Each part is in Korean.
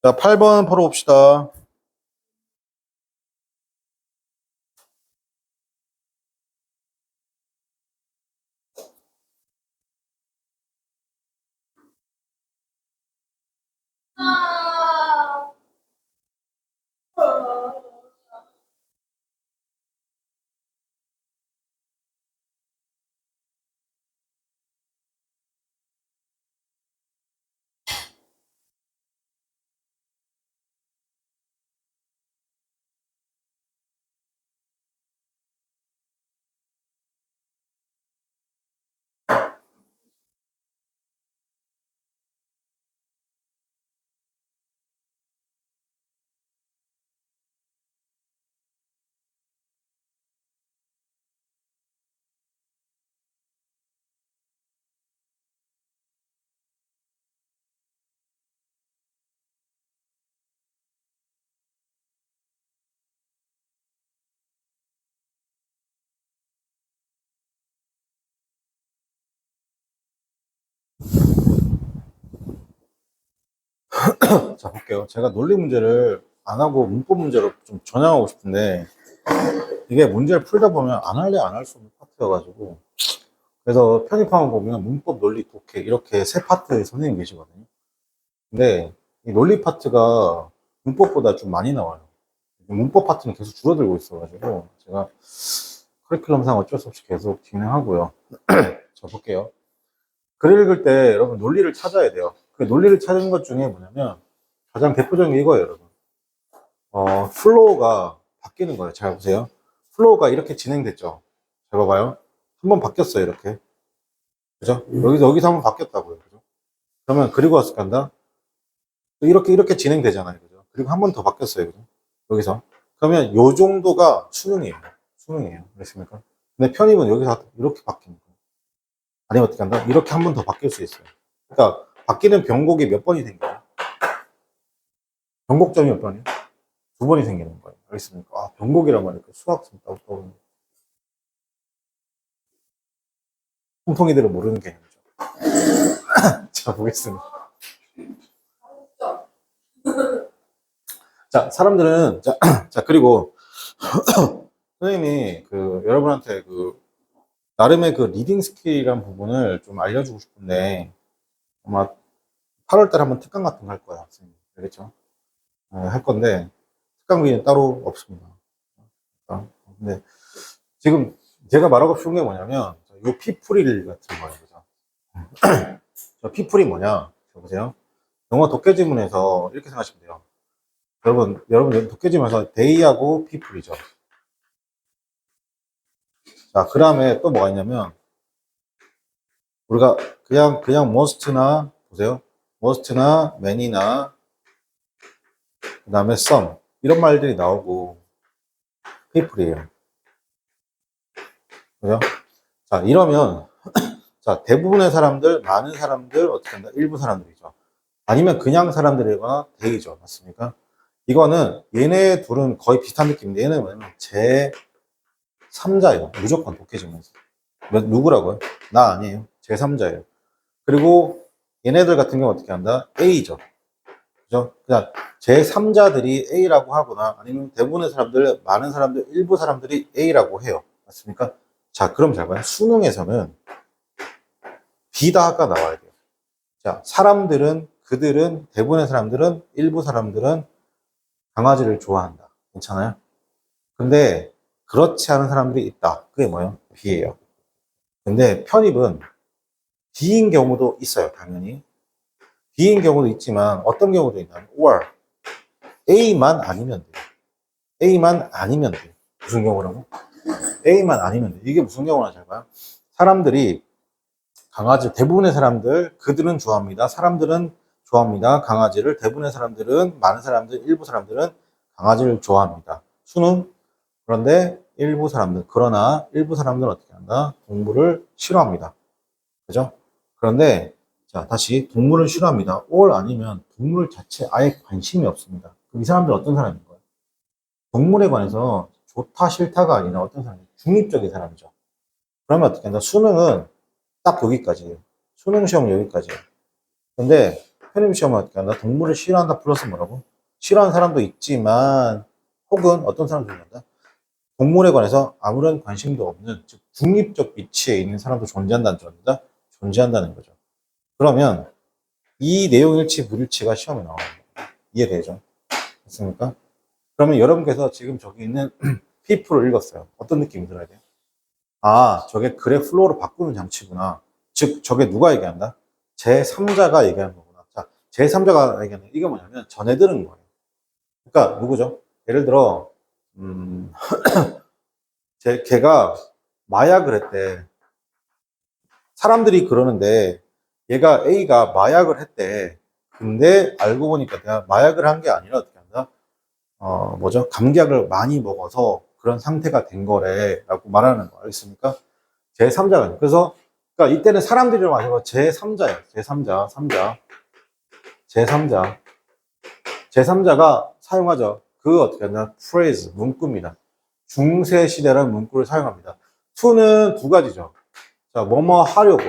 자, 8번 풀어봅시다. 자, 볼게요. 제가 논리 문제를 안 하고 문법 문제로 좀 전향하고 싶은데, 이게 문제를 풀다 보면 안 할래 안 할 수 없는 파트여가지고, 그래서 편입하면 보면 문법, 논리, 독해 이렇게 세 파트의 선생님이 계시거든요. 근데 이 논리 파트가 문법보다 좀 많이 나와요. 문법 파트는 계속 줄어들고 있어가지고 제가 커리큘럼상 어쩔 수 없이 계속 진행하고요. 자, 볼게요. 글을 읽을 때 여러분 논리를 찾아야 돼요. 그 논리를 찾는 것 중에 뭐냐면 가장 대표적인 게 이거예요, 여러분. 플로우가 바뀌는 거예요. 잘 보세요. 플로우가 이렇게 진행됐죠. 잘 봐봐요. 한번 바뀌었어요, 이렇게. 그죠? 여기서 한번 바뀌었다고요. 그죠? 그러면 그리고 와서 간다. 이렇게 진행되잖아요. 그죠? 그리고 한 번 더 바뀌었어요. 그죠? 여기서. 그러면 요 정도가 수능이에요. 수능이에요. 그렇습니까? 근데 편입은 여기서 이렇게 바뀌는 거예요. 아니면 어떻게 한다? 이렇게 한 번 더 바뀔 수 있어요. 그러니까 바뀌는 변곡이 몇 번이 생겨요? 변곡점이 몇 번이요? 두 번이 생기는 거예요. 알겠습니까? 아, 변곡이란 말이 수학생 따고 떠오르는 통통이들은 모르는 개념이죠. 자, 보겠습니다. 자, 사람들은, 자, 그리고, 선생님이 여러분한테 나름의 리딩 스킬이란 부분을 좀 알려주고 싶은데, 아마 8월달에 한번 특강 같은 거 할 거야, 선생님. 알겠죠? 할 건데, 특강비는 따로 없습니다. 근데, 지금 제가 말하고 싶은 게 뭐냐면, 요 피풀이 같은 거예요. 그죠? 저 피풀이 뭐냐? 보세요. 영어 독해지문에서 이렇게 생각하시면 돼요. 여러분 독해지문에서 데이하고 피풀이죠. 자, 그 다음에 또 뭐가 있냐면, 우리가 그냥 most나, 보세요. most나, many나, 그 다음에 some. 이런 말들이 나오고, people이에요. 그죠? 자, 이러면, 자, 대부분의 사람들, 많은 사람들, 어떻게 한다? 일부 사람들이죠. 아니면 그냥 사람들이거나 대이죠. 맞습니까? 이거는 얘네 둘은 거의 비슷한 느낌인데, 얘는 뭐냐면, 제3자예요. 무조건 독해지면서. 누구라고요? 나 아니에요. 제3자예요. 그리고 얘네들 같은 경우 어떻게 한다? A죠. 그죠? 그냥 제3자들이 A라고 하거나 아니면 대부분의 사람들, 많은 사람들, 일부 사람들이 A라고 해요. 맞습니까? 자, 그럼 잘 봐요. 수능에서는 B다가 나와야 돼요. 자, 그들은, 대부분의 사람들은, 일부 사람들은 강아지를 좋아한다. 괜찮아요? 근데 그렇지 않은 사람들이 있다. 그게 뭐예요? B예요. 근데 편입은 D인 경우도 있어요. 당연히. B인 경우도 있지만 어떤 경우도 있냐면 or A만 아니면 돼요. A만 아니면 돼요. 무슨 경우라고? A만 아니면 돼요. 이게 무슨 경우나 잘 봐요. 사람들이 대부분의 사람들, 그들은 좋아합니다. 사람들은 좋아합니다. 강아지를. 대부분의 사람들은, 많은 사람들, 일부 사람들은 강아지를 좋아합니다. 수능. 그런데 그러나 일부 사람들은 어떻게 한다? 동물을 싫어합니다. 그죠? 그런데, 자, 다시 동물을 싫어합니다. or 아니면 동물 자체 아예 관심이 없습니다. 그럼 이 사람들 어떤 사람인 거예요? 동물에 관해서 좋다, 싫다가 아니라 어떤 사람이에요? 중립적인 사람이죠. 그러면 어떻게 한다? 수능은 딱 여기까지예요. 수능 시험은 여기까지예요. 근데 편입 시험은 어떻게 한다? 동물을 싫어한다 플러스 뭐라고? 싫어하는 사람도 있지만 혹은 어떤 사람도 있는다? 동물에 관해서 아무런 관심도 없는 즉 중립적 위치에 있는 사람도 존재한다는 점이다. 존재한다는 거죠. 그러면 이 내용 일치 불일치가 시험에 나와요. 이해되죠? 맞습니까? 그러면 여러분께서 지금 저기 있는 P4를 읽었어요. 어떤 느낌이 들어야 돼요? 아, 저게 그래 플로우로 바꾸는 장치구나. 즉, 저게 누가 얘기한다? 제3자가 얘기하는 거구나. 자, 제3자가 얘기하는 이게 뭐냐면 전해들은 거예요. 그러니까 누구죠? 예를 들어 걔가 마약을 했대. 사람들이 그러는데 얘가 A가 마약을 했대. 근데 알고 보니까 내가 마약을 한 게 아니라 어떻게 한다? 뭐죠? 감기약을 많이 먹어서 그런 상태가 된 거래. 라고 말하는 거 알겠습니까? 제3자가. 그래서, 그러니까 이때는 사람들이라고 아니고 제3자예요. 제3자, 3자. 제3자. 제3자가 사용하죠. 그 어떻게 하냐? phrase, 문구입니다. 중세시대라는 문구를 사용합니다. to는 두 가지죠. 자, 뭐뭐 하려고.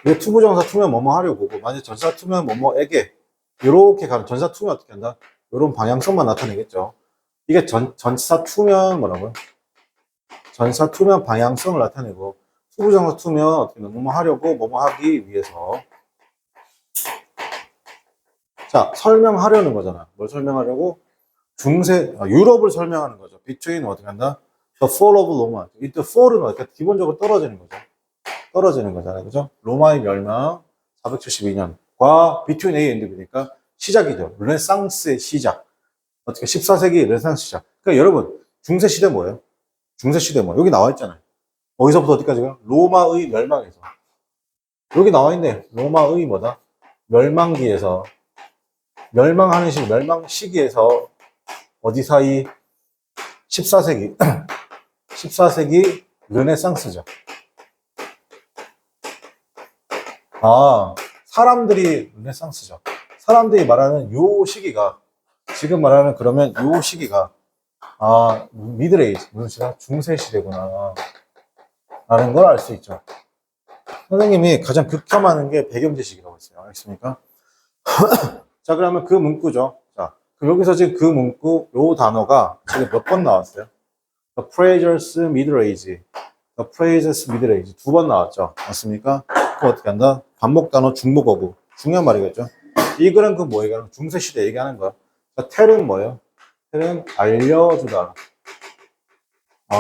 이게 투부정사 투면 뭐뭐 하려고고, 만약 전사 투면 뭐뭐에게. 이렇게 가면, 전사 투면 어떻게 한다? 이런 방향성만 나타내겠죠. 이게 전사 투면 뭐라고요? 전사 투면 방향성을 나타내고, 투부정사 투면 어떻게 뭐뭐 하려고, 뭐뭐 하기 위해서. 자, 설명하려는 거잖아. 뭘 설명하려고? 유럽을 설명하는 거죠. between 어떻게 한다? The fall of Rome. 이때 fall은 어떻게 기본적으로 떨어지는 거죠. 떨어지는 거잖아요. 그죠? 로마의 멸망 472년과 between A and B니까 시작이죠. 르네상스의 시작. 어떻게 14세기 르네상스 시작. 그러니까 여러분, 중세시대 뭐예요? 중세시대 뭐예요? 여기 나와 있잖아요. 어디서부터 어디까지가? 로마의 멸망에서. 여기 나와 있네. 로마의 뭐다? 멸망기에서. 멸망하는 멸망 시기에서 어디 사이? 14세기. 14세기 르네상스죠. 아, 사람들이 르네상스죠. 사람들이 말하는 요 시기가, 지금 말하는 그러면 요 시기가, 아, 미드레이지, 무슨 시대? 중세시대구나. 라는 걸 알 수 있죠. 선생님이 가장 극혐하는 게 배경지식이라고 했어요. 알겠습니까? 자, 그러면 그 문구죠. 자, 그럼 여기서 지금 그 문구, 요 단어가 지금 몇 번 나왔어요? The Praetor's Middle Age. The Praetor's Middle Age. 두 번 나왔죠. 맞습니까? 그 어떻게 한다? 반복 단어 중복어구. 중요한 말이겠죠. 이 글은 그 뭐 얘기하는 중세시대 얘기하는 거야. 자, 텔은 뭐예요? 텔은 알려주다.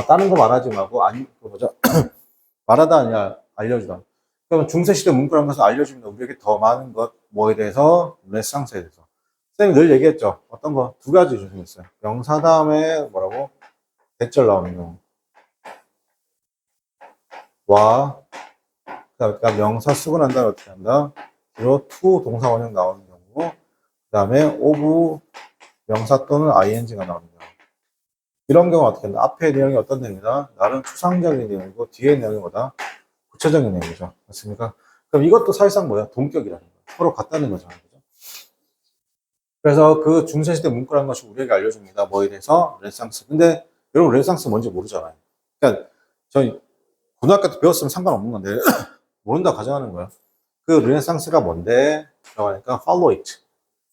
다른 거 말하지 말고, 아니, 그 뭐죠? 말하다 아니라 알려주다. 그러면 중세시대 문구라는 것을 알려줍니다. 우리에게 더 많은 것, 뭐에 대해서? 르네상스에 대해서. 선생님이 늘 얘기했죠. 어떤 거? 두 가지 중요했어요. 명사 다음에 뭐라고? 대절 나오는 경우. 와, 그러니까 명사 쓰고 난 다음에 어떻게 한다? 주로 to 동사 원형 나오는 경우. 그 다음에 of 명사 또는 ing가 나오는 경우. 이런 경우 어떻게 한다? 앞에 내용이 어떤 내용이다? 나름 추상적인 내용이고, 뒤에 내용이 뭐다? 구체적인 내용이죠. 맞습니까? 그럼 이것도 사실상 뭐야? 동격이라는 거야. 서로 같다는 거잖아요. 그죠? 그래서 그 중세시대 문구라는 것이 우리에게 알려줍니다. 뭐에 대해서? 르네상스. 근데 여러분 르네상스 뭔지 모르잖아요. 그러니까 저희 고등학교 때 배웠으면 상관없는 건데 모른다 가정하는 거야. 그 르네상스가 뭔데? 라고 하니까 follow it.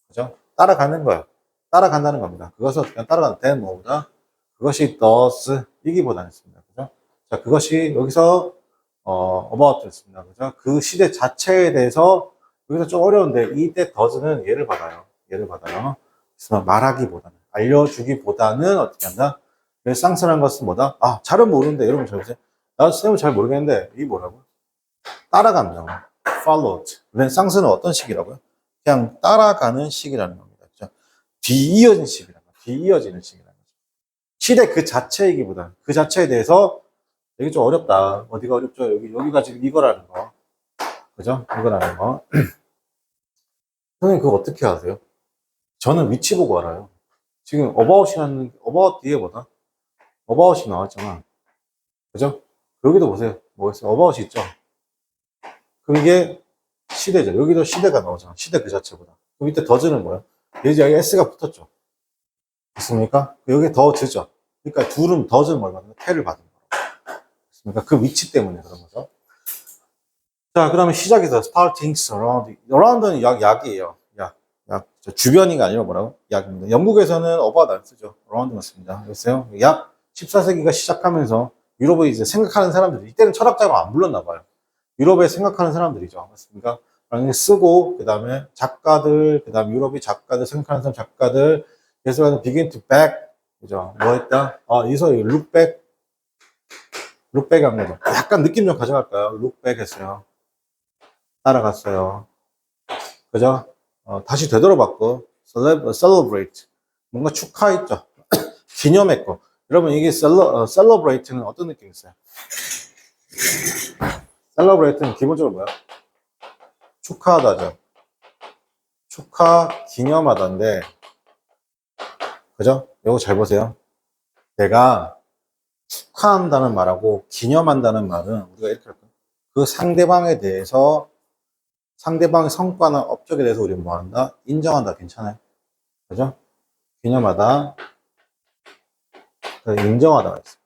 그죠? 따라가는 거야. 따라간다는 겁니다. 그것을 그냥 따라가는 된 뭐보다 그것이 does 이기보다는 있습니다. 그죠? 자, 그것이 여기서 about였습니다. 그죠? 그 시대 자체에 대해서 여기서 좀 어려운데 이때 does는 예를 받아요. 예를 받아요. 그래서 말하기보다는 알려주기보다는 어떻게 한다? 르네상스라는 것은 뭐다? 아, 잘은 모르는데 여러분 잘 보세요. 나도 쌤은 잘 모르겠는데 이게 뭐라고? 따라간다고. followed. 르네상스는 어떤 식이라고요? 그냥 따라가는 식이라는 겁니다. 그죠? 뒤이어진 식이라는 거죠. 뒤이어지는 식이라는 거죠. 시대 그 자체이기보다 그 자체에 대해서 여기 좀 어렵다. 어디가 어렵죠? 여기가 지금 이거라는 거. 그죠? 이거라는 거. 선생님 그거 어떻게 아세요? 저는 위치 보고 알아요. 지금 about이라는, about 뒤에 뭐다? about이 나왔잖아. 그죠? 여기도 보세요. 뭐 있어요? about이 있죠? 그럼 이게 시대죠. 여기도 시대가 나오잖아. 시대 그 자체보다. 그럼 이때 더즈는 뭐야? 여기 S가 붙었죠. 맞습니까? 여기 더즈죠. 그러니까 둘은 더즈는 뭘 받는 거야? 태를 받는 거야. 맞습니까? 그 위치 때문에 그런 거죠. 자, 그 다음에 시작해서 starting around. around는 약이에요. 약. 주변이가 아니라 뭐라고? 약입니다. 영국에서는 about 안 쓰죠. around만 씁니다. 그랬어요? 약 14세기가 시작하면서 유럽에 이제 생각하는 사람들이, 이때는 철학자로 안 불렀나 봐요. 유럽에 생각하는 사람들이죠. 맞습니까? 쓰고, 그 다음에 작가들, 그 다음에 유럽의 작가들, 생각하는 사람 작가들, 그래서 begin to back, 그죠? 뭐 했다? 여기서 look back 한 거죠. 약간 느낌 좀 가져갈까요? look back 했어요. 따라갔어요. 그죠? 다시 되돌아봤고, celebrate. 뭔가 축하했죠. 기념했고. 여러분, 이게 celebrate는 어떤 느낌이 있어요? celebrate는 기본적으로 뭐야? 축하하다죠. 축하, 기념하다인데, 그죠? 이거 잘 보세요. 내가 축하한다는 말하고 기념한다는 말은 우리가 이렇게 할까요? 그 상대방에 대해서 상대방의 성과나 업적에 대해서 우리는 뭐 한다? 인정한다. 괜찮아요? 그죠? 기념하다. 인정하다가 있어요.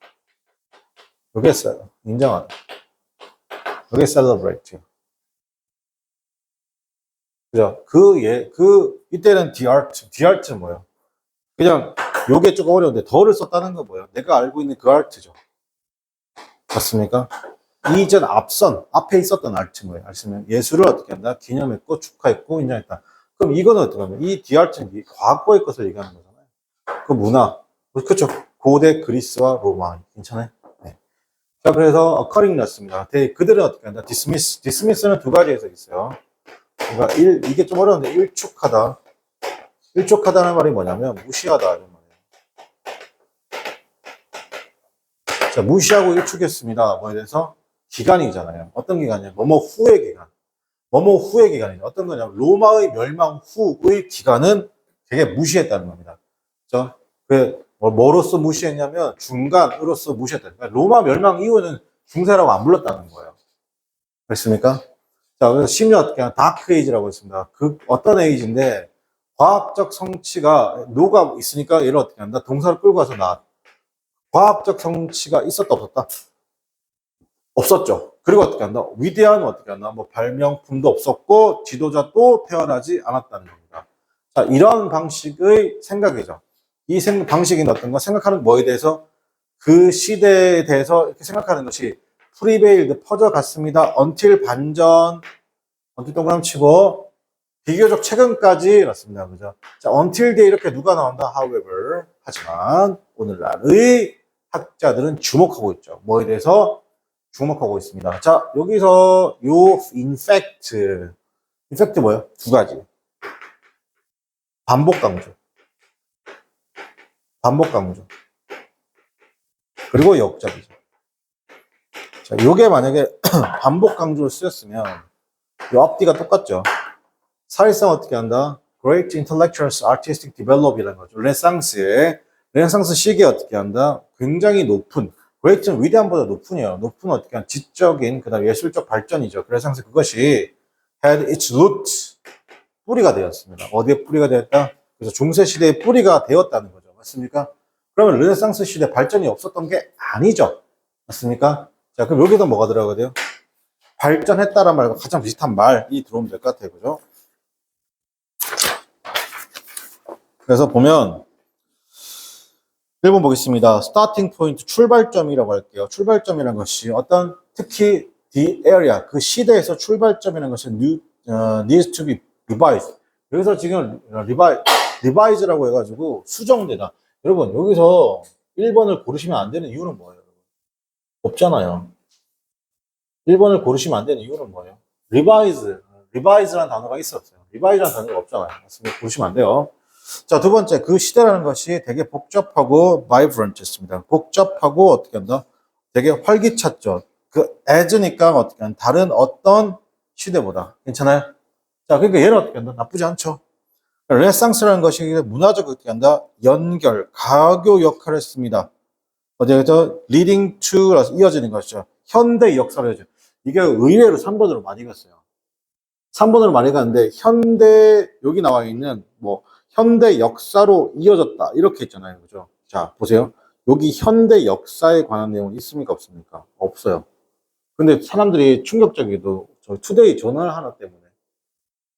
그게 있어요. 인정하다. 그게 celebrate. 그죠? 이때는 the art는 뭐예요? 그냥, 요게 조금 어려운데, 더를 썼다는 건 뭐예요? 내가 알고 있는 그 art죠. 맞습니까? 이전 앞에 있었던 art인 거예요. 아시면 예술을 어떻게 한다? 기념했고, 축하했고, 인정했다. 그럼 이거는 어떻게 하면, 이 the art는 과거의 것을 얘기하는 거잖아요. 그 문화. 그렇죠. 고대 그리스와 로마. 괜찮아요? 네. 자, 그래서 occurring 났습니다. 그들은 어떻게 한다? dismiss는 두 가지에서 있어요. 그러니까 이게 좀 어려운데 일축하다. 일축하다는 말이 뭐냐면 무시하다 이런 말이에요. 자, 무시하고 일축했습니다. 뭐에 대해서? 기간이잖아요. 어떤 기간이냐? 뭐뭐 후의 기간. 뭐뭐 후의 기간이죠. 어떤 거냐면 로마의 멸망 후의 기간은 되게 무시했다는 겁니다. 그죠? 뭐로서 무시했냐면 중간으로서 무시했다. 그러니까 로마 멸망 이후에는 중세라고 안 불렀다는 거예요. 그렇습니까? 자, 그래서 심지어 어떻게 하면 다크 에이지라고 했습니다. 어떤 에이지인데 과학적 성취가 노가 있으니까 얘를 어떻게 한다? 동사를 끌고 와서 과학적 성취가 있었다 없었다? 없었죠. 그리고 어떻게 한다? 위대한 어떻게 한다? 뭐 발명품도 없었고 지도자도 태어나지 않았다는 겁니다. 자, 이런 방식의 생각이죠. 이 방식이 어떤 거? 생각하는 뭐에 대해서? 그 시대에 대해서 이렇게 생각하는 것이 프리베일드 퍼져갔습니다. until 반전, until 동그라미 치고 비교적 최근까지 났습니다. 그죠? 자, until day 이렇게 누가 나온다? however. 하지만 오늘날의 학자들은 주목하고 있죠. 뭐에 대해서 주목하고 있습니다. 자, 여기서 in fact 뭐예요? 두 가지. 반복 강조. 그리고 역작이죠. 자, 요게 만약에 반복 강조를 쓰였으면 요 앞뒤가 똑같죠. 사실상 어떻게 한다? Great intellectuals, artistic develop이라는 거죠. 르네상스 시기에 어떻게 한다? 굉장히 높은, great는 위대함보다 높은이에요. 높은 어떻게 한 지적인, 그 다음 예술적 발전이죠. 르네상스 그것이 had its root, 뿌리가 되었습니다. 어디에 뿌리가 되었다? 그래서 중세 시대의 뿌리가 되었다는 거죠. 맞습니까? 그러면 르네상스 시대 발전이 없었던 게 아니죠. 맞습니까? 자, 그럼 여기서 뭐가 들어가야 돼요? 발전했다란 말과 가장 비슷한 말이 들어오면 될 것 같아요. 그죠? 그래서 보면 1번 보겠습니다. 스타팅 포인트, 출발점이라고 할게요. 출발점이라는 것이 특히 the area, 그 시대에서 출발점이라는 것은 needs to be revised. 여기서 지금 revise라고 해가지고 수정되다. 여러분, 여기서 1번을 고르시면 안 되는 이유는 뭐예요? 없잖아요. 1번을 고르시면 안 되는 이유는 뭐예요? revise라는 단어가 있었어요. revise라는 단어가 없잖아요. 맞습니다. 고르시면 안 돼요. 자, 두 번째, 그 시대라는 것이 되게 복잡하고 vibrant했습니다. 복잡하고 어떻게 한다? 되게 활기찼죠. as니까 어떻게 한다? 다른 어떤 시대보다. 괜찮아요? 자, 그러니까 얘는 어떻게 한다? 나쁘지 않죠. 르네상스라는 것이 문화적 어떻게 한다? 연결, 가교 역할을 했습니다. 어디에서 leading to 이어지는 것이죠. 현대 역사를 해줘. 이게 의외로 3번으로 많이 갔어요. 3번으로 많이 갔는데 여기 나와 있는 현대 역사로 이어졌다 이렇게 했잖아요. 그죠? 자, 보세요. 여기 현대 역사에 관한 내용은 있습니까? 없습니까? 없어요. 근데 사람들이 충격적이도 저 투데이 저널 하나 때문에.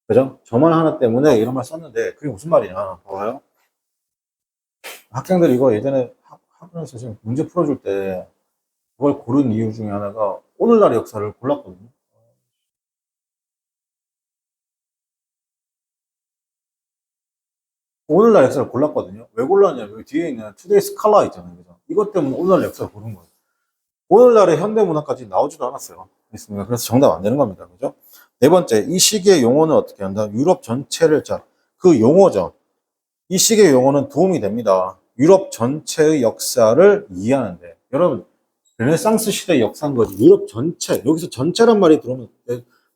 그죠? 저널 하나 때문에 이런 말 썼는데, 그게 무슨 말이냐. 봐봐요. 학생들 이거 예전에 학원에서 지금 문제 풀어줄 때, 그걸 고른 이유 중에 하나가 오늘날의 역사를 골랐거든요. 오늘날 역사를 골랐거든요. 왜 골랐냐면 여기 뒤에 있는 투데이 스칼라 있잖아요. 그죠? 이것 때문에 오늘날 역사를 고른 거예요. 오늘날의 현대문학까지 나오지도 않았어요. 있습니다. 그래서 정답 안 되는 겁니다. 그죠? 네 번째, 이 시기의 용어는 어떻게 한다? 유럽 전체를, 자, 그 용어죠. 이 시기의 용어는 도움이 됩니다. 유럽 전체의 역사를 이해하는데. 여러분, 르네상스 시대의 역사인 거지. 유럽 전체. 여기서 전체란 말이 들어오면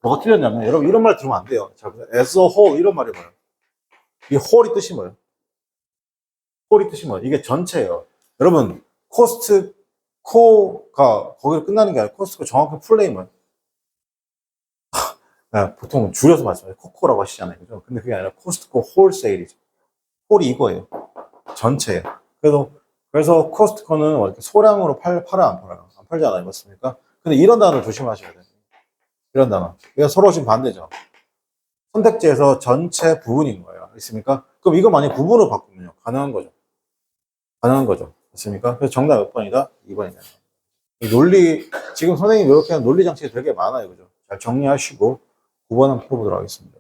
뭐가 틀렸냐면, 여러분 이런 말 들으면 안 돼요. 자, as a whole 이런 말이 뭐예요? 이 whole이 뜻이 뭐예요? whole이 뜻이 뭐예요? 이게 전체예요. 여러분, 코스트코가 거기서 끝나는 게 아니라 코스트코 정확한 플레이 뭐예요? 보통 줄여서 말씀해요. 코코라고 하시잖아요. 그죠? 근데 그게 아니라 코스트코 홀세일이죠. 홀이 이거예요. 전체예요. 그래서 코스트코는 이렇게 소량으로 팔아, 안 팔아요? 안 팔잖아요. 맞습니까? 근데 이런 단어 조심하셔야 돼요. 이런 단어. 이거 서로 지금 반대죠. 선택지에서 전체 부분인 거예요. 있습니까? 그럼 이거 만약 부분으로 바꾸면요. 가능한 거죠. 가능한 거죠. 맞습니까? 그래서 정답 몇 번이다? 2번이다. 논리, 지금 선생님이 이렇게 하는 논리 장치가 되게 많아요. 그죠? 잘 정리하시고 9번 한번 풀어보도록 하겠습니다.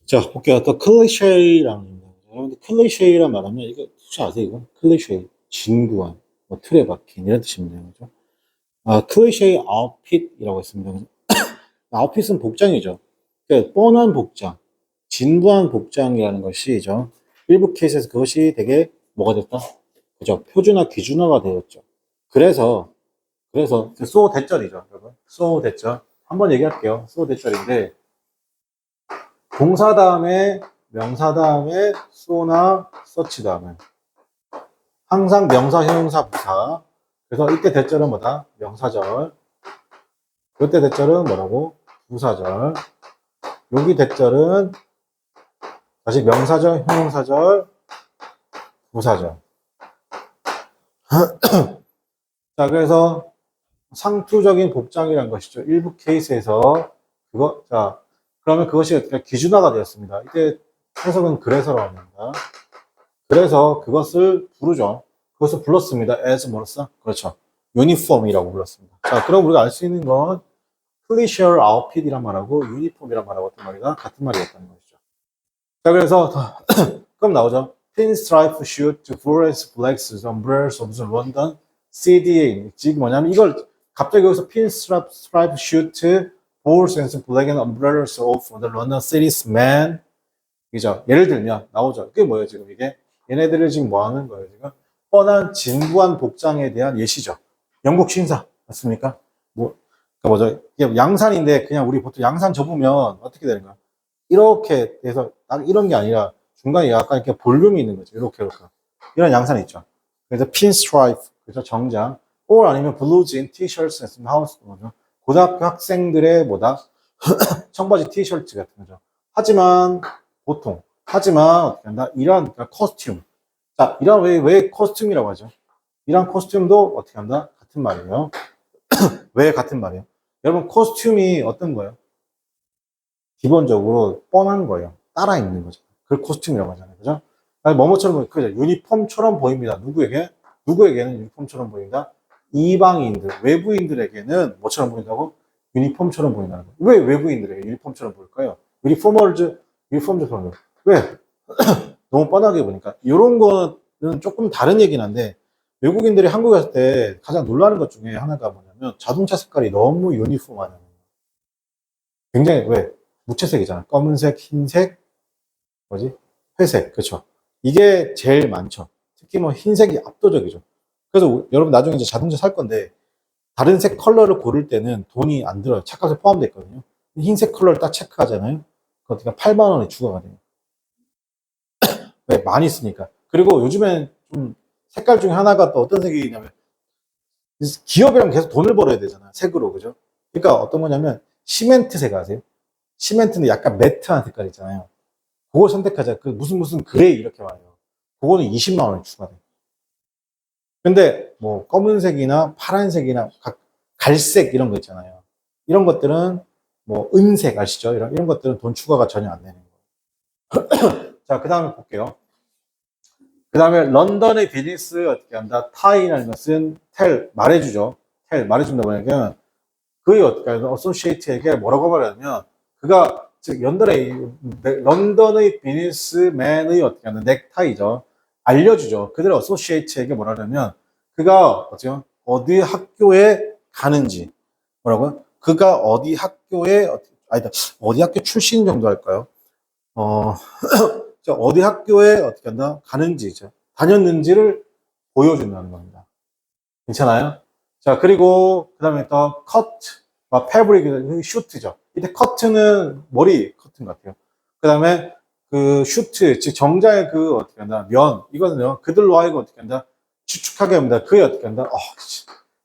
자, 볼게요. 또 클리셰라는 겁니다. 여러분들 클리셰란 말하면 이거 혹시 아세요? 이거? 클리셰, 진부한, 뭐 틀에 박힌 이런 뜻입니다. 그죠? 클리셰 아웃핏이라고 했습니다. 아웃핏은 복장이죠. 그러니까 뻔한 복장, 진부한 복장이라는 것이죠. 일부 케이스에서 그것이 되게 뭐가 됐다? 그죠? 표준화, 기준화가 되었죠. 그래서 so 대절이죠, 여러분. so 대절. 한번 얘기할게요. so 대절인데 동사 다음에 명사 다음에 so나 such 다음에. 항상 명사, 형용사, 부사. 그래서 이때 대절은 뭐다? 명사절. 이때 대절은 뭐라고? 부사절. 여기 대절은 다시 명사절, 형용사절, 부사절. 자, 그래서 상투적인 복장이라는 것이죠. 일부 케이스에서 자, 그러면 그것이 기준화가 되었습니다. 이때 해석은 그래서라고 합니다. 그래서 그것을 부르죠. 그것을 불렀습니다. as 뭐였어? 그렇죠. 유니폼이라고 불렀습니다. 자, 그럼 우리가 알 수 있는 건 cliche outfit이란 말하고 유니폼이란 말하고 어떤 말이다? 같은 말이었다는 것이죠. 자, 그래서 그럼 나오죠. pinstripe suit, fluorescent blacks, umbrellas of the London CDA. 지금 뭐냐면 이걸 갑자기 여기서 pinstripe suit, fluorescent black and umbrellas of the London city's man. 이죠. 예를 들면 나오죠. 그게 뭐예요 지금 이게? 얘네들을 지금 뭐 하는 거예요 지금? 뻔한 진부한 복장에 대한 예시죠. 영국 신사 맞습니까? 뭐 뭐죠? 이게 양산인데 그냥 우리 보통 양산 접으면 어떻게 되는 거야? 이렇게 해서 딱 이런 게 아니라 중간에 약간 이렇게 볼륨이 있는 거죠. 이렇게 이런 양산이 있죠. 그래서 핀스트라이프 그래서 정장, or 아니면 블루진 티셔츠 했으면 하우스 뭐죠? 고등학교 학생들의 뭐다? 청바지 티셔츠 같은 거죠. 하지만 어떻게 한다? 이런 그러니까 코스튬. 자, 이런 왜 코스튬이라고 하죠? 이런 코스튬도 어떻게 한다? 같은 말이에요. 왜 같은 말이에요? 여러분 코스튬이 어떤 거예요? 기본적으로 뻔한 거예요. 따라 입는 거죠. 그걸 코스튬이라고 하잖아요. 그죠? 아니, 뭐뭐처럼 그죠? 유니폼처럼 보입니다. 누구에게는 유니폼처럼 보인다? 이방인들, 외부인들에게는 뭐처럼 보인다고? 유니폼처럼 보인다는 거예요. 왜 외부인들에게 유니폼처럼 보일까요? 유니폼처럼 왜? 너무 뻔하게 보니까. 이런 거는 조금 다른 얘기는 한데, 외국인들이 한국에 왔을 때 가장 놀라는 것 중에 하나가 뭐냐면, 자동차 색깔이 너무 유니폼하는 거예요. 굉장히, 왜? 무채색이잖아. 검은색, 흰색, 회색, 그쵸? 이게 제일 많죠. 특히 뭐 흰색이 압도적이죠. 그래서 여러분 나중에 이제 자동차 살 건데, 다른 색 컬러를 고를 때는 돈이 안 들어요. 차값에 포함되어 있거든요. 흰색 컬러를 딱 체크하잖아요. 그거 8만 원에 추가가 돼요. 왜? 많이 쓰니까. 그리고 요즘엔 좀 색깔 중에 하나가 또 어떤 색이 있냐면 기업이랑 계속 돈을 벌어야 되잖아요. 색으로. 그죠? 그러니까 어떤 거냐면 시멘트색 아세요? 시멘트는 약간 매트한 색깔 있잖아요. 그걸 선택하자. 그 무슨 그레이 이렇게 말해요. 그거는 20만 원에 추가돼요. 근데 뭐 검은색이나 파란색이나 갈색 이런 거 있잖아요. 이런 것들은 뭐 은색 아시죠? 이런 것들은 돈 추가가 전혀 안 되는 거예요. 자, 그 다음에 볼게요. 그 다음에 런던의 비즈니스 어떻게 한다? 타이라는 것은 말해주죠. 말해준다 뭐냐면 그의 어떻게 하면 어소시에이트에게 뭐라고 말하냐면 그가 즉 런던의 비즈니스맨의 어떻게 하는 넥타이죠. 알려주죠. 그들의 어소시에이트에게 뭐라냐면 그가 어디 학교에 가는지 뭐라고요? 그가 어디 학교에 어디 학교 출신 정도 할까요? 어디 학교에 어떻게 한다? 가는지, 다녔는지를 보여준다는 겁니다. 괜찮아요? 자, 그리고, 그 다음에 또, 커트, 패브릭, 슈트죠. 이때 커트는 머리 커튼 같아요. 그 다음에, 그 슈트, 즉, 정장의 어떻게 한다? 이거는요, 그들로 하여금 어떻게 한다? 추측하게 합니다. 그게 어떻게 한다?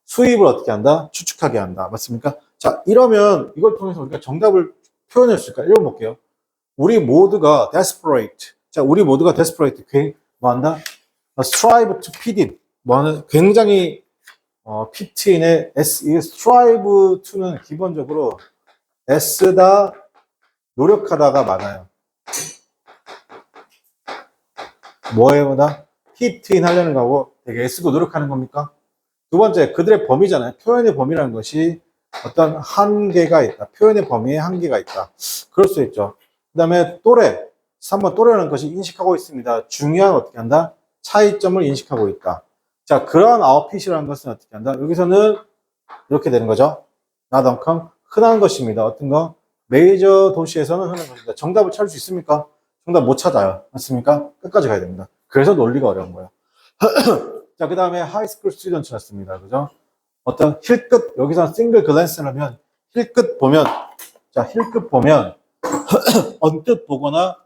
수입을 어떻게 한다? 추측하게 한다. 맞습니까? 자, 이러면 이걸 통해서 우리가 정답을 표현할 수 있을까? 이런 거 볼게요. 우리 모두가 desperate. 자, 우리 모두가 desperate. 뭐 한다? strive to fit in. 뭐 하는? 굉장히, fit in의 이 strive to는 기본적으로 S다, 노력하다가 많아요. 뭐에보다? fit in 하려는 거고 되게 S고 노력하는 겁니까? 두 번째, 그들의 범위잖아요. 표현의 범위라는 것이 어떤 한계가 있다. 표현의 범위에 한계가 있다. 그럴 수 있죠. 그 다음에 또래. 3번 또래라는 것이 인식하고 있습니다. 중요한 어떻게 한다? 차이점을 인식하고 있다. 자, 그러한 아웃핏이라는 것은 어떻게 한다? 여기서는 이렇게 되는 거죠. not uncommon. 흔한 것입니다. 어떤 거? 메이저 도시에서는 흔한 것입니다. 정답을 찾을 수 있습니까? 정답 못 찾아요. 맞습니까? 끝까지 가야 됩니다. 그래서 논리가 어려운 거예요. 자, 그 다음에 하이스쿨 스튜던트 였습니다. 그죠? 어떤 힐끗, 여기서 싱글 글랜스를 하면 힐끗 보면 언뜻 보거나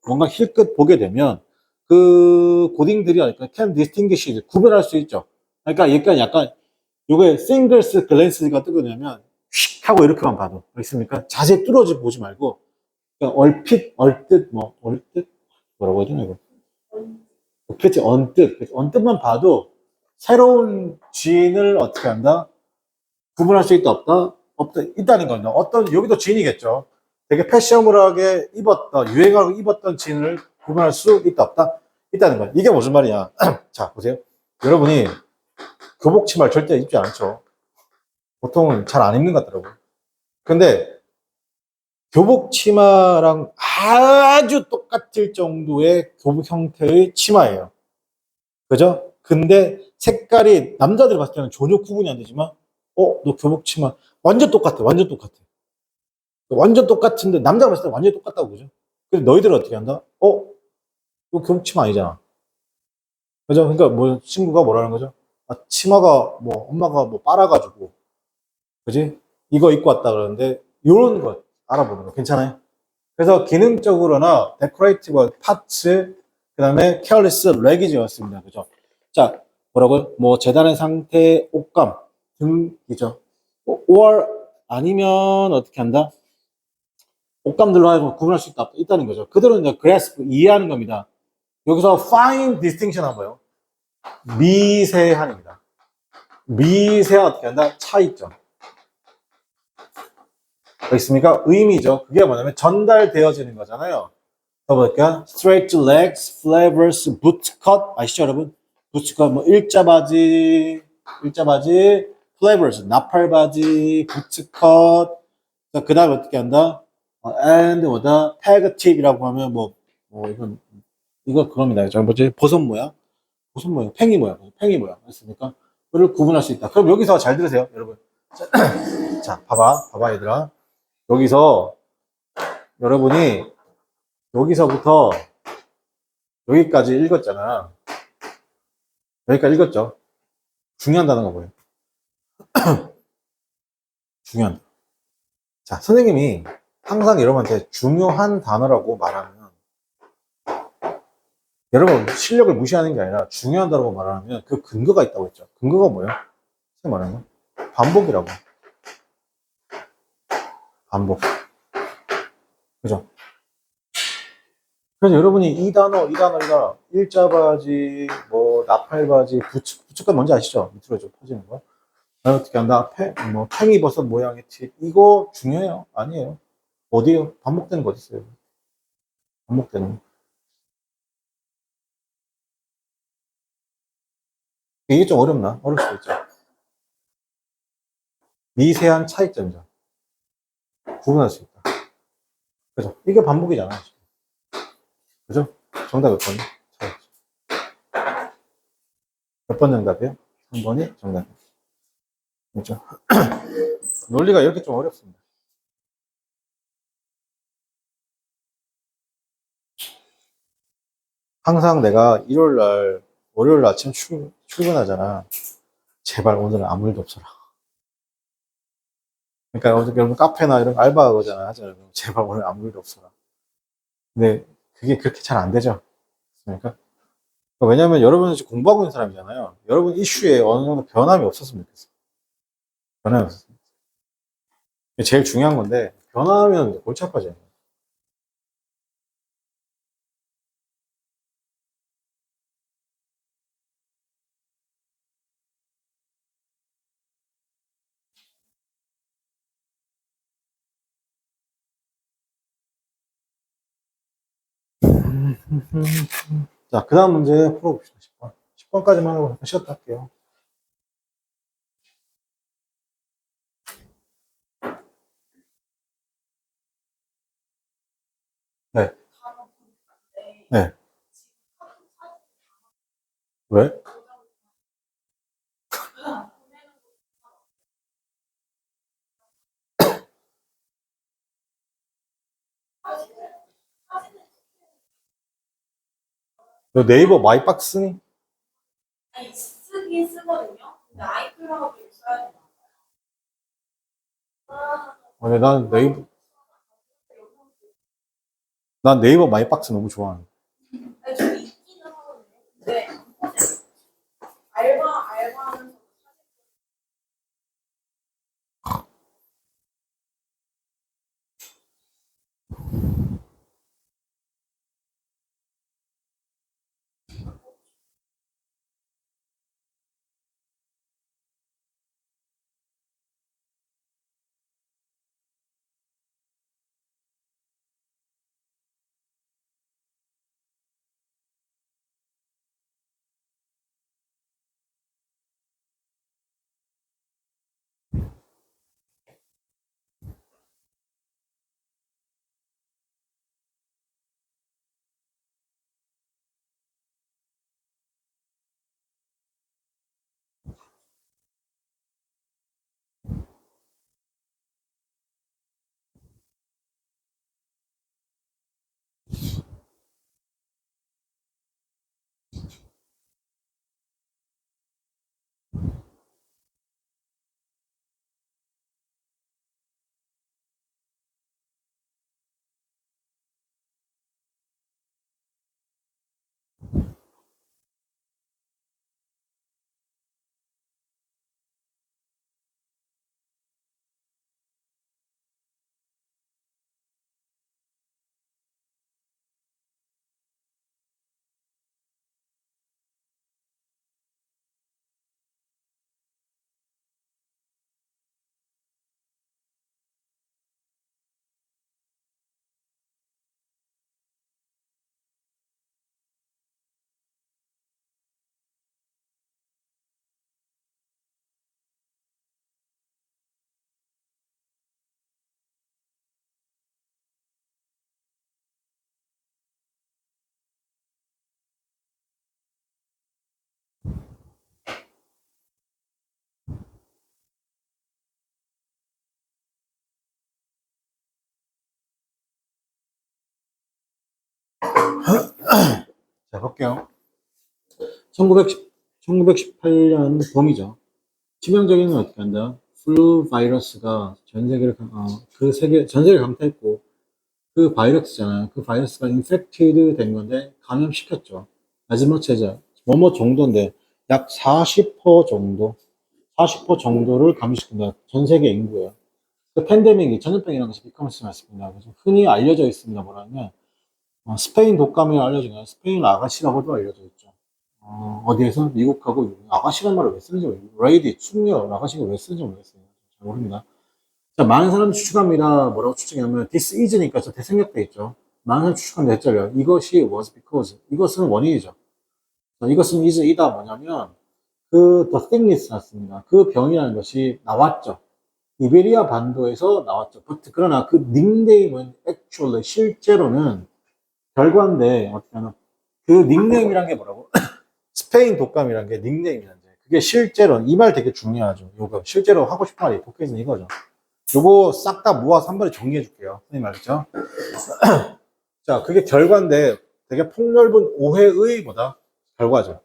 뭔가 힐끗 보게 되면 그 고딩들이 can distinguish 구별할 수 있죠. 그러니까 약간 요게 싱글스 글랜스가 뜨거냐면 휙 하고 이렇게만 봐도 있습니까? 자세히 뚫어지 보지 말고 그냥 얼핏 얼뜻 얼뜻 뭐라고 해야 되나 이거 그렇지 언뜻만 봐도 새로운 지인을 어떻게 한다? 구분할 수 있다 없다 있다는 거죠. 어떤 여기도 지인이겠죠. 되게 패셔너블하게 입었던 유행하고 입었던 지인을 구분할 수 있다 없다 있다는 거예요. 이게 무슨 말이냐? 자 보세요. 여러분이 교복 치마를 절대 입지 않죠. 보통은 잘 안 입는 것 같더라고요. 근데 교복 치마랑 아주 똑같을 정도의 교복 형태의 치마예요. 그죠? 근데 색깔이 남자들 봤을 때는 전혀 구분이 안 되지만 너 교복 치마 완전 똑같아. 완전 똑같아. 완전 똑같은데 남자가 봤을 때 완전 똑같다고 그죠? 근데 너희들은 어떻게 한다? 이거 교복 치마 아니잖아. 그죠? 그러니까 뭐 친구가 뭐라는 거죠? 치마가 뭐 엄마가 뭐 빨아가지고 그지? 이거 입고 왔다 그러는데 이런 거 알아보는 거 괜찮아요? 그래서 기능적으로나 데코레이티브 파츠 그다음에 케어리스 레기지였습니다. 그죠? 자 뭐라고요? 뭐 재단의 상태, 옷감 등이죠. 5월 아니면 어떻게 한다? 옷감들로 하여금 구분할 수 있다는 거죠. 그대로 이제 grasp 이해하는 겁니다. 여기서 fine distinction 한거요. 미세한입니다. 미세한 어떻게 한다? 차이점. 있습니까? 의미죠. 그게 뭐냐면 전달되어지는 거잖아요. 더 볼까요? straight legs, flavors, boot cut 아시죠 여러분? boot cut 뭐 일자 바지, flavors 나팔 바지, boot cut. 그 다음에 어떻게 한다? and 뭐다? peg tip이라고 하면 이거 그겁니다. 저 뭐지? 버섯 모양, 팽이 모양 했습니까? 그를 구분할 수 있다. 그럼 여기서 잘 들으세요, 여러분. 자, 봐봐 얘들아. 여기서 여러분이 여기서부터 여기까지 읽었잖아. 여기까지 읽었죠? 중요한 단어가 뭐예요? 중요한. 자, 선생님이 항상 여러분한테 중요한 단어라고 말하면 여러분 실력을 무시하는 게 아니라 중요한 단어라고 말하면 그 근거가 있다고 했죠. 근거가 뭐예요? 선생님 말하는 거? 반복이라고. 반복. 그죠? 그래서 여러분이 이 단어, 일자바지, 뭐, 나팔바지, 부츠가 뭔지 아시죠? 밑으로 좀 퍼지는 거. 어떻게 한다? 팽이버섯 모양의 팁. 이거 중요해요? 아니에요. 어디에요? 반복되는 거 어디 있어요? 반복되는 거. 이게 좀 어렵나? 어려울 수도 있죠. 미세한 차이점이죠. 구분할 수 있다. 그죠? 이게 반복이잖아. 그죠? 정답 몇 번이요? 몇 번 정답이에요? 3번이 정답이에요. 그죠? 논리가 이렇게 좀 어렵습니다. 항상 내가 일요일 날, 월요일 아침 출근하잖아. 제발 오늘은 아무 일도 없어라. 그러니까 여러분 카페나 이런 알바 하잖아. 하잖아요. 제발 오늘 아무 일도 없어라. 근데 그게 그렇게 잘 안 되죠. 그러니까 왜냐면 여러분은 지금 공부하고 있는 사람이잖아요. 여러분 이슈에 어느 정도 변함이 없었으면 좋겠어요. 변함이 없었으면 좋겠어요. 제일 중요한 건데 변화하면 골치 아파져요. 자, 그 다음 문제 풀어봅시다. 10번. 10번까지만 하고 쉬었다 할게요. 네. 네. 왜? 너 네이버 마이박스 쓰니? 아니 쓰긴 쓰거든요. 근데 아이클라우드를 써야 돼요. 아니, 난 네이버, 난 네이버 마이박스 너무 좋아하는. 아니, 저 있기는 하거든요. 근데 알바하면서 자, 볼게요. 1918년 봄이죠. 치명적인 건 어떻게 한다? 플루 바이러스가 전 세계를 강타했고, 그 바이러스잖아요. 그 바이러스가 인펙티드 된 건데, 감염시켰죠. 마지막 체제. 뭐뭐 정도인데, 약 40% 정도, 40% 정도를 감염시킨다. 전 세계 인구예요. 그 팬데믹이 전염병이라는 것이 비커머스 맞습니다. 그래서 흔히 알려져 있습니다. 뭐라면, 스페인 독감이 알려진 거예요. 스페인 아가씨라고도 알려져 있죠. 어디에서? 미국하고 유럽. 아가씨란 말을 왜 쓰는지 모르겠어요. 레이디, 숙녀, 아가씨가 왜 쓰는지 모르겠어요. 잘 모릅니다. 자, 많은 사람들이 추측합니다. 뭐라고 추측하냐면, this is니까 저 대생략돼 있죠. 많은 사람들이 추측합니다. 했잖아요. 이것이 was because. 이것은 원인이죠. 자, 이것은 is, 이다 뭐냐면, the thickness 났습니다. 그 병이라는 것이 나왔죠. 이베리아 반도에서 나왔죠. 그러나 그 닉네임은 actually, 실제로는 결과인데, 어떻게 하나. 그 닉네임이란 게 뭐라고? 스페인 독감이란 게 닉네임이란데 그게 실제로 이 말 되게 중요하죠. 요거 실제로 하고 싶은 말이 독해진 이거죠. 요거 싹 다 모아서 한 번에 정리해 줄게요. 선생님 알겠죠? 자, 그게 결과인데 되게 폭넓은 오해의 뭐다? 결과죠.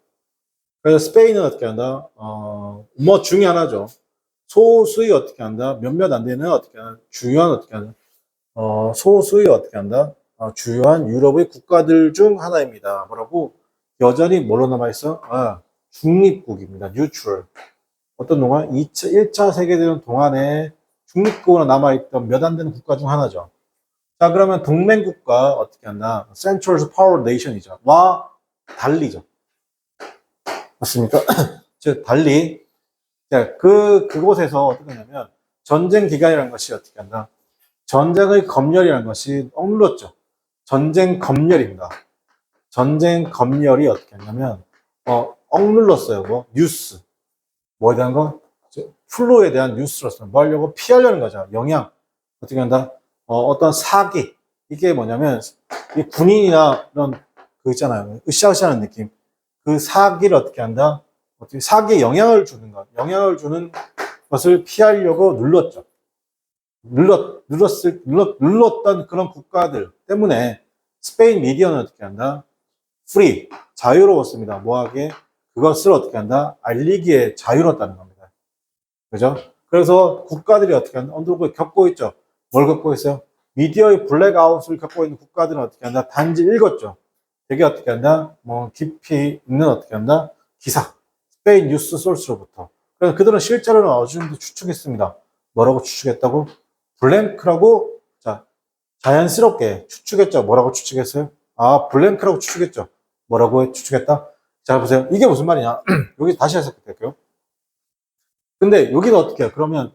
그래서 스페인은 어떻게 한다? 뭐 중에 하나죠. 소수의 어떻게 한다? 몇몇 안 되는 어떻게 한다? 주요한 어떻게 한다? 소수의 어떻게 한다? 주요한 유럽의 국가들 중 하나입니다. 뭐라고? 여전히 뭘로 남아있어? 중립국입니다. 뉴트럴. 어떤 동안 1차 세계대전 동안에 중립국으로 남아있던 몇 안 되는 국가 중 하나죠. 자, 그러면 동맹국가 어떻게 한다? Central Power Nation이죠. 와 달리죠. 맞습니까? 즉, 달리. 자, 그곳에서 어떻게 하냐면 전쟁 기간이라는 것이 어떻게 한다? 전쟁의 검열이라는 것이 억눌렀죠. 전쟁 검열입니다. 전쟁 검열이 어떻게 했냐면, 억눌렀어요. 뭐, 뉴스. 뭐에 대한 거? 플루에 대한 뉴스로서 뭐 하려고 피하려는 거죠. 영향. 어떻게 한다? 어떤 사기. 이게 뭐냐면, 이 군인이나 이런, 그 있잖아요. 으쌰으쌰하는 느낌. 그 사기를 어떻게 한다? 어떻게 사기에 영향을 주는 것. 영향을 주는 것을 피하려고 눌렀죠. 눌렀던 그런 국가들 때문에 스페인 미디어는 어떻게 한다? free, 자유로웠습니다. 뭐하게? 그것을 어떻게 한다? 알리기에 자유롭다는 겁니다. 그죠? 그래서 국가들이 어떻게 한다? 언덕을 겪고 있죠. 뭘 겪고 있어요? 미디어의 블랙아웃을 겪고 있는 국가들은 어떻게 한다? 단지 읽었죠. 되게 어떻게 한다? 뭐 깊이 있는 어떻게 한다? 기사, 스페인 뉴스 소스로부터. 그래서 그들은 실제로는 어느 정도 추측했습니다. 뭐라고 추측했다고? 블랭크라고 자 자연스럽게 추측했죠. 뭐라고 추측했어요? 아 블랭크라고 추측했죠. 뭐라고 추측했다? 자 보세요. 이게 무슨 말이냐? 여기 다시 해석할게요. 근데 여기는 어떻게 해요? 그러면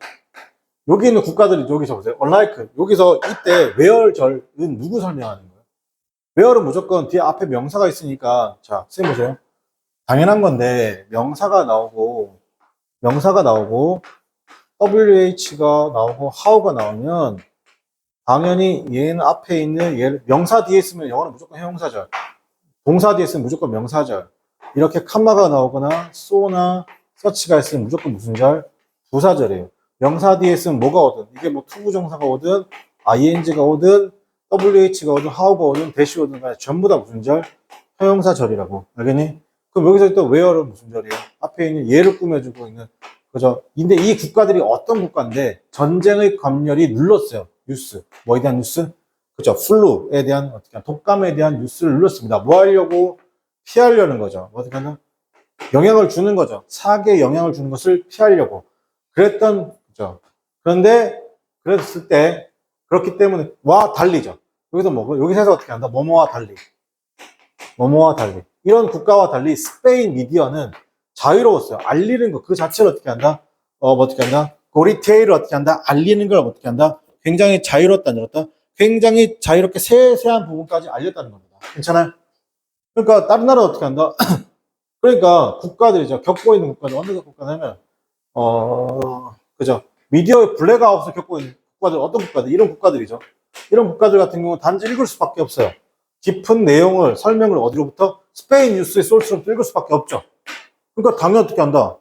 여기 있는 국가들이 여기서 보세요. unlike 여기서 이때 where절은 누구 설명하는 거예요? where는 무조건 뒤에 앞에 명사가 있으니까 자 선생님 보세요. 당연한 건데 명사가 나오고 WH가 나오고 how가 나오면 당연히 얘는 앞에 있는 얘 명사 뒤에 있으면 영어는 무조건 형용사절, 동사 뒤에 있으면 무조건 명사절, 이렇게 컴마가 나오거나 so나 such가 있으면 무조건 무슨 절? 부사절이에요. 명사 뒤에 있으면 뭐가 오든 이게 뭐 투부정사가 오든 ing가 오든 WH가 오든 how가 오든 대시 오든 간에 전부 다 무슨 절? 형용사절이라고. 알겠니? 그럼 여기서 또 where는 무슨 절이에요? 앞에 있는 얘를 꾸며주고 있는 그죠? 근데 이 국가들이 어떤 국가인데 전쟁의 검열이 눌렀어요. 뉴스. 뭐에 대한 뉴스? 그죠? 플루에 대한 어떻게 독감에 대한 뉴스를 눌렀습니다. 뭐 하려고? 피하려는 거죠. 어떻게 하나? 영향을 주는 거죠. 사계에 영향을 주는 것을 피하려고. 그랬던 거죠. 그런데 그랬을 때 그렇기 때문에 와 달리죠. 여기서 뭐 여기서 어떻게 한다? 뭐뭐와 달리. 뭐뭐와 달리. 이런 국가와 달리 스페인 미디어는 자유로웠어요. 알리는 거, 그 자체를 어떻게 한다? 뭐 어떻게 한다? 고리테일을 어떻게 한다? 알리는 걸 어떻게 한다? 굉장히 자유롭다는 거다. 굉장히 자유롭게 세세한 부분까지 알렸다는 겁니다. 괜찮아요? 그러니까 다른 나라 어떻게 한다? 그러니까 국가들이죠. 겪고 있는 국가들, 어느 국가냐면, 그죠? 미디어의 블랙아웃을 겪고 있는 국가들, 어떤 국가들? 이런 국가들이죠. 이런 국가들 같은 경우는 단지 읽을 수밖에 없어요. 깊은 내용을, 설명을 어디로부터? 스페인 뉴스의 소스로부터 읽을 수밖에 없죠. 그러니까 당연히 어떻게 한다?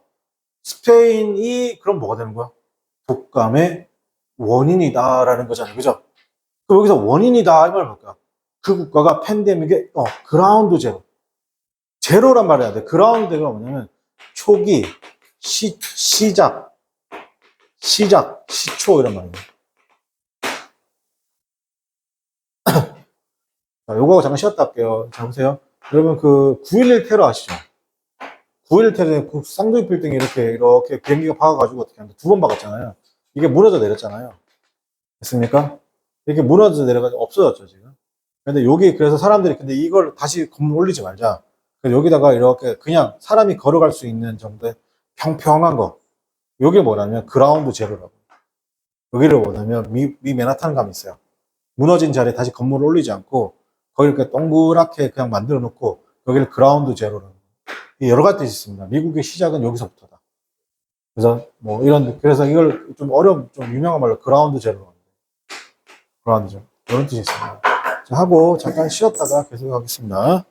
스페인이 그럼 뭐가 되는 거야? 독감의 원인이다라는 거잖아요. 그죠? 그럼 여기서 원인이다 이 말은 뭘까? 그 국가가 팬데믹의 그라운드 제로. 제로란 말을 해야 돼. 그라운드가 뭐냐면 초기, 시작, 시초 이런 말이에요. 자, 요거 잠깐 쉬었다 할게요. 자, 보세요. 여러분 그 9.11 테러 아시죠? 9.11 테러에 그 쌍둥이 빌딩이 이렇게 비행기가 박아가지고 어떻게 하는데 2번 박았잖아요. 이게 무너져 내렸잖아요. 됐습니까? 이렇게 무너져 내려가지고 없어졌죠, 지금. 근데 여기 그래서 사람들이 근데 이걸 다시 건물 올리지 말자. 그래서 여기다가 이렇게 그냥 사람이 걸어갈 수 있는 정도의 평평한 거. 요게 뭐냐면 그라운드 제로라고. 여기를 뭐냐면 미 맨하탄 감이 있어요. 무너진 자리에 다시 건물을 올리지 않고 거기를 이렇게 동그랗게 그냥 만들어 놓고 여기를 그라운드 제로라고. 여러 가지 뜻이 있습니다. 미국의 시작은 여기서부터다. 그래서 뭐 그래서 이걸 좀 좀 유명한 말로 그라운드 제로라고. 그라운드 제로. 이런 뜻이 있습니다. 자, 하고 잠깐 쉬었다가 계속 하겠습니다.